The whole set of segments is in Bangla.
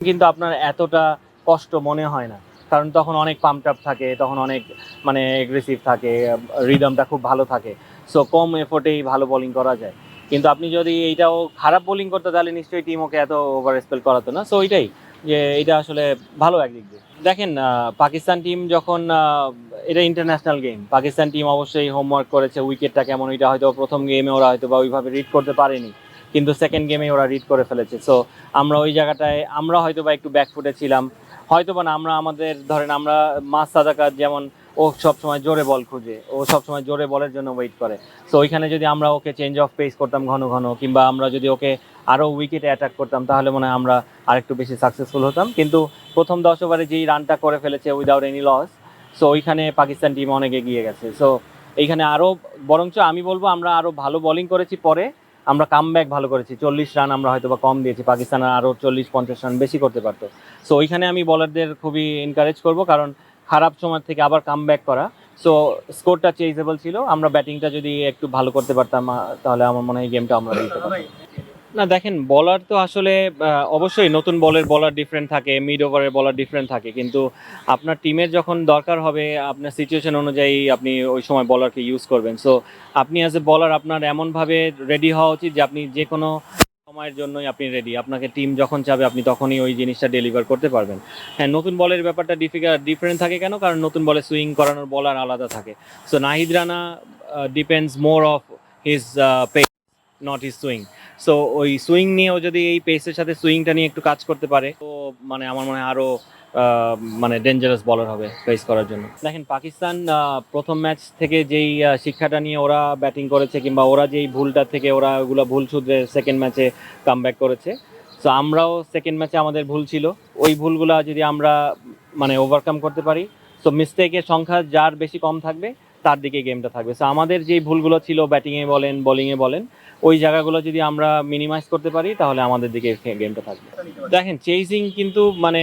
কিন্তু আপনার এতটা কষ্ট মনে হয় না, কারণ তখন অনেক পাম্পড আপ থাকে, তখন অনেক মানে এগ্রেসিভ থাকে, রিদমটা খুব ভালো থাকে। সো কম এফোর্টেই ভালো বোলিং করা যায়। কিন্তু আপনি যদি এইটাও খারাপ বোলিং করতে, তাহলে নিশ্চয়ই টিম ওকে এত ওভার স্পেল করাতো না। সো ওইটাই যে এটা আসলে ভালো একদিক দিয়ে। দেখেন, পাকিস্তান টিম যখন এটা ইন্টারন্যাশনাল গেম, পাকিস্তান টিম অবশ্যই হোমওয়ার্ক করেছে উইকেটটা কেমন, ওইটা হয়তো প্রথম গেমে ওরা হয়তো বা ওইভাবে রিড করতে পারেনি, কিন্তু সেকেন্ড গেমে ওরা রিড করে ফেলেছে। সো আমরা ওই জায়গাটায় আমরা হয়তো বা একটু ব্যাকফুটে ছিলাম, হয়তো বা না। আমরা আমাদের ধরেন আমরা মাস সাদাকাত যেমন, ও সবসময় জোরে বল খুঁজে, ও সবসময় জোরে বলের জন্য ওয়েট করে। সো ওইখানে যদি আমরা ওকে চেঞ্জ অফ পেস করতাম ঘন ঘন, কিংবা আমরা যদি ওকে আরও উইকেটে অ্যাটাক করতাম, তাহলে মনে হয় আমরা আরেকটু বেশি সাকসেসফুল হতাম। কিন্তু প্রথম 10 ওভারে যেই রানটা করে ফেলেছে উইদাউট এনি লস, সো ওইখানে পাকিস্তান টিম অনেক এগিয়ে গেছে। সো এইখানে আরও বরঞ্চ আমি বলবো আমরা আরও ভালো বোলিং করেছি, পরে আমরা কামব্যাক ভালো করেছি। 40 রান আমরা হয়তো বা কম দিয়েছি, পাকিস্তান আরও 40-50 রান বেশি করতে পারতো। সো ওইখানে আমি বলারদের খুবই এনকারেজ করব, কারণ খারাপ সময় থেকে আবার কামব্যাক করা। সো স্কোরটা চেজেবল ছিল। আমরা ব্যাটিংটা যদি একটু ভালো করতে পারতাম, তাহলে আমার মনে হয় গেমটা আমরা জিততে পারতাম। না দেখেন, বলার তো আসলে অবশ্যই নতুন বলার ডিফারেন্ট থাকে, মিড ওভারের বলার ডিফারেন্ট থাকে, কিন্তু আপনার টিমের যখন দরকার হবে, আপনার সিচুয়েশন অনুযায়ী আপনি ওই সময় বলারকে ইউজ করবেন। সো আপনি অ্যাজ এ বলার আপনার এমনভাবে রেডি হওয়া উচিত যে আপনি যে কোনো সময়ের জন্যই আপনি রেডি, আপনাকে টিম যখন চাবে আপনি তখনই ওই জিনিসটা ডেলিভার করতে পারবেন। হ্যাঁ, নতুন বলের ব্যাপারটা ডিফারেন্ট থাকে কেন, কারণ নতুন বলে সুইং করানোর বলার আলাদা থাকে। So Nahid Rana depends more of his pace, not his swing. So ওই সুইং নিয়েও যদি এই পেসের সাথে সুইংটা নিয়ে একটু কাজ করতে পারে, তো মানে আমার মনে হয় আরও মানে ডেঞ্জারাস বলার হবে ফেস করার জন্য। দেখেন, পাকিস্তান প্রথম ম্যাচ থেকে যেই শিক্ষাটা নিয়ে ওরা ব্যাটিং করেছে, কিংবা ওরা যেই ভুলটা থেকে ওরা ওগুলো ভুল শুধরে সেকেন্ড ম্যাচে কামব্যাক করেছে। সো আমরাও সেকেন্ড ম্যাচে আমাদের ভুল ছিল, ওই ভুলগুলো যদি আমরা মানে ওভারকাম করতে পারি, সো মিস্টেকের সংখ্যা যার বেশি কম থাকবে তার দিকে গেমটা থাকবে। সো আমাদের যেই ভুলগুলো ছিল ব্যাটিংয়ে বলেন বোলিংয়ে বলেন, ওই জায়গাগুলো যদি আমরা মিনিমাইজ করতে পারি, তাহলে আমাদের দিকে গেমটা থাকবে। দেখেন, চেজিং কিন্তু মানে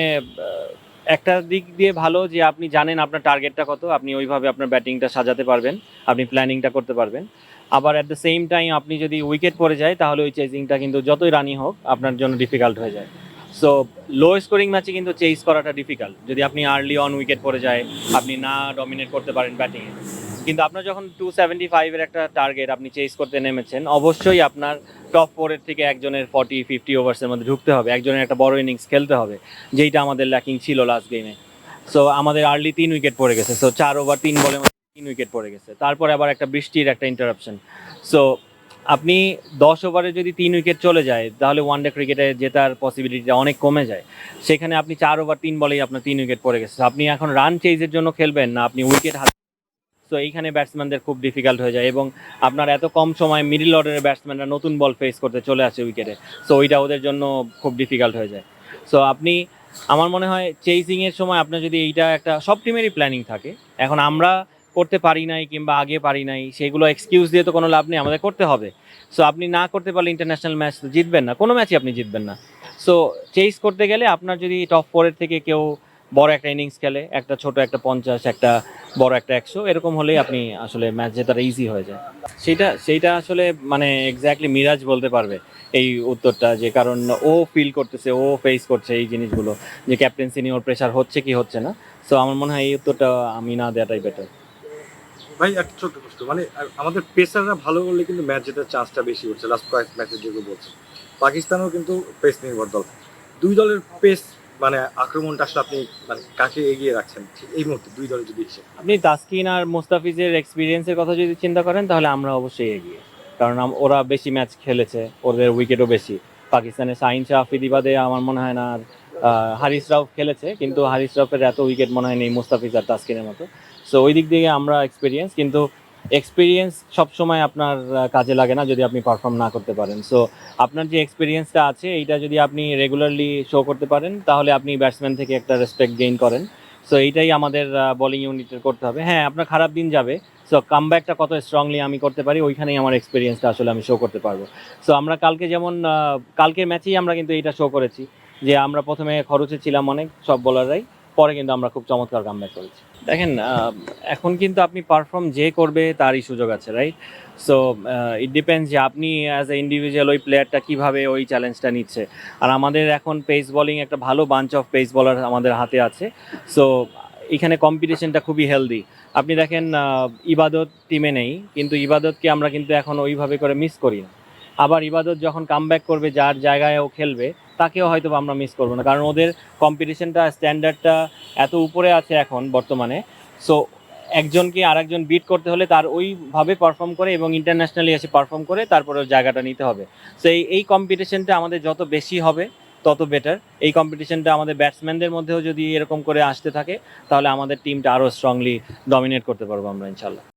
একটা দিক দিয়ে ভালো যে আপনি জানেন আপনার টার্গেটটা কত, আপনি ওইভাবে আপনার ব্যাটিংটা সাজাতে পারবেন, আপনি প্ল্যানিংটা করতে পারবেন। আবার অ্যাট দ্য সেম টাইম আপনি যদি উইকেট পড়ে যায়, তাহলে ওই চেজিংটা কিন্তু যতই রানি হোক আপনার জন্য ডিফিকাল্ট হয়ে যায়। সো লো স্কোরিং ম্যাচে কিন্তু চেজ করাটা ডিফিকাল্ট, যদি আপনি আর্লি অন উইকেট পড়ে যায়, আপনি না ডমিনেট করতে পারেন ব্যাটিংয়ে। কিন্তু আপনার যখন 275-এর একটা টার্গেট আপনি চেস করতে নেমেছেন, অবশ্যই আপনার টপ 4-এর থেকে একজনের 40-50 ওভার্সের মধ্যে ঢুকতে হবে, একজনের একটা বড় ইনিংস খেলতে হবে, যেইটা আমাদের ল্যাকিং ছিল লাস্ট গেমে। সো আমাদের আর্লি 3 উইকেট পড়ে গেছে। সো 4 ওভার 3 বলে 3 উইকেট পড়ে গেছে, তারপরে আবার একটা বৃষ্টির একটা ইন্টারাপশন। সো আপনি 10 ওভারে যদি 3 উইকেট চলে যায়, তাহলে ওয়ানডে ক্রিকেটে জেতার পসিবিলিটিটা অনেক কমে যায়। সেখানে আপনি 4 ওভার 3 বলেই আপনার 3 উইকেট পড়ে গেছে। আপনি এখন রান চেজের জন্য খেলবেন না, আপনি উইকেট। সো এইখানে ব্যাটসম্যানদের খুব ডিফিকাল্ট হয়ে যায়, এবং আপনার এত কম সময় মিডল অর্ডারের ব্যাটসম্যানরা নতুন বল ফেস করতে চলে আসে উইকেটে। সো ওইটা ওদের জন্য খুব ডিফিকাল্ট হয়ে যায়। সো আপনি, আমার মনে হয় চেজিংয়ের সময় আপনার যদি এইটা একটা, সব টিমেরই প্ল্যানিং থাকে। এখন আমরা করতে পারি নাই কিংবা আগে পারি নাই, সেগুলো এক্সকিউজ দিয়ে তো কোনো লাভ নেই, আমাদের করতে হবে। সো আপনি না করতে পারলে ইন্টারন্যাশনাল ম্যাচ তো জিতবেন না, কোনো ম্যাচই আপনি জিতবেন না। সো চেজ করতে গেলে আপনার যদি টপ 4-এর থেকে কেউ বড় একটা ইনিংস খেলে, একটা ছোট একটা 50, একটা বড় একটা 100, এরকম হলেই আপনি আসলে ম্যাচ জেতাটা ইজি হয়ে যায়। সেইটা আসলে মানে এক্স্যাক্টলি মিরাজ বলতে পারবে এই উত্তরটা, যে কারণ ও ফিল করতেছে, ও ফেস করছে এই জিনিসগুলো, যে ক্যাপ্টেন্সি নিয়ে ওর প্রেশার হচ্ছে কি হচ্ছে না। সো আমার মনে হয় এই উত্তরটা আমি না দেওয়াটাই বেটার। ভাই একটা ছোট্ট প্রশ্ন, মানে আমাদের পেসাররা ভালো করলে কিন্তু ম্যাচ জেতার চান্সটা বেশি হচ্ছে, লাস্ট কয়েক ম্যাচের যেগুলো বলছে। পাকিস্তানও কিন্তু পেস নির্ভর দল। দুই দলের পেস মানে আক্রমণটা আসলে আপনি মানে কাকে এগিয়ে রাখছেন ঠিক এই মুহূর্তে দুই দলে যদি হিসেবে? আপনি তাসকিন আর মোস্তাফিজের এক্সপিরিয়েন্সের কথা যদি চিন্তা করেন, তাহলে আমরা অবশ্যই এগিয়ে, কারণ ওরা বেশি ম্যাচ খেলেছে, ওদের উইকেটও বেশি। পাকিস্তানের সাইন শাহ আফ্রিদি বাদে আমার মনে হয় না আর হারিস রাউফ খেলেছে, কিন্তু হারিস রাউফের এত উইকেট মনে হয় নেই মুস্তাফিজ আর তাসকিনের মতো। সো ওই দিক দিয়ে আমরা এক্সপিরিয়েন্স, কিন্তু এক্সপিরিয়েন্স সবসময় আপনার কাজে লাগে না যদি আপনি পারফর্ম না করতে পারেন। সো আপনার যে এক্সপিরিয়েন্সটা আছে, এইটা যদি আপনি রেগুলারলি শো করতে পারেন, তাহলে আপনি ব্যাটসম্যান থেকে একটা রেসপেক্ট গেইন করেন। সো এইটাই আমাদের বোলিং ইউনিটের করতে হবে। হ্যাঁ, আপনার খারাপ দিন যাবে, সো কামব্যাকটা কত স্ট্রংলি আমি করতে পারি, ওইখানেই আমার এক্সপিরিয়েন্সটা আসলে আমি শো করতে পারবো। সো আমরা কালকে যেমন কালকের ম্যাচেই আমরা কিন্তু এইটা শো করেছি, যে আমরা প্রথমে খরচে ছিলাম অনেক সব বোলাররাই, পরে কিন্তু আমরা খুব চমৎকার কামব্যাক করেছি। দেখেন এখন কিন্তু আপনি পারফর্ম যে করবে তারই সুযোগ আছে, রাইট? সো ইট ডিপেন্ডস যে আপনি অ্যাজ এ ইন্ডিভিজুয়াল ওই প্লেয়ারটা কীভাবে ওই চ্যালেঞ্জটা নিচ্ছে। আর আমাদের এখন পেস বোলিং একটা ভালো বাঞ্চ অফ পেস বলার আমাদের হাতে আছে। সো এখানে কম্পিটিশনটা খুবই হেলদি। আপনি দেখেন ইবাদত টিমে নেই, কিন্তু ইবাদতকে আমরা কিন্তু এখন ওইভাবে করে মিস করি না। আবার ইবাদত যখন কামব্যাক করবে, যার জায়গায় ও খেলবে তাকেও হয়তো আমরা মিস করবো না, কারণ ওদের কম্পিটিশনটা স্ট্যান্ডার্ডটা এত উপরে আছে এখন বর্তমানে। সো একজনকে আরেকজন বিট করতে হলে তার ওইভাবে পারফর্ম করে এবং ইন্টারন্যাশনালি এসে পারফর্ম করে তারপরে ওর জায়গাটা নিতে হবে। সো এই কম্পিটিশনটা আমাদের যত বেশি হবে তত বেটার। এই কম্পিটিশনটা আমাদের ব্যাটসম্যানদের মধ্যেও যদি এরকম করে আসতে থাকে তাহলে আমাদের টিমটা আরও স্ট্রংলি ডমিনেট করতে পারবো আমরা ইনশাল্লাহ।